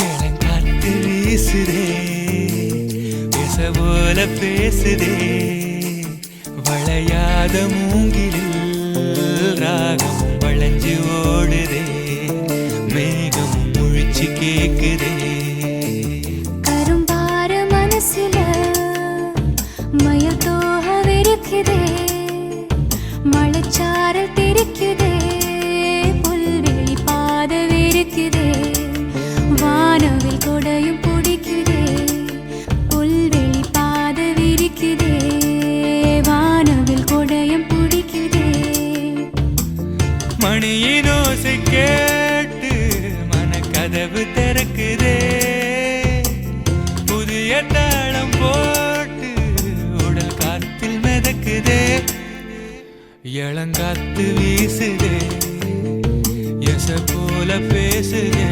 இளங்காத்து வீசுதே பேச போல பேசுதே வளையாத மூங்கிலில் ராகம் வளைஞ்சு ஓடுதே மேகம் முழிச்சு கேக்குதே கரும்பார மனசுல மயில் தோக விரிக்குதே மழைச்சாரல் தெரிக்குதே புல்வெளி பாத விரிக்குதே வானவில் கொடையும் பிடிக்குதே புல்வெளி பாத விரிக்குதே வானவில் கொடையும் பிடிக்குதே மணியின் ஓசை கேட்டு மனக்கதவு திறக்குதே புதிய தாளம் போட்டு உடல் காத்தில் மிதக்குதே இளங்காத்து வீசுதே எச போல பேசுதே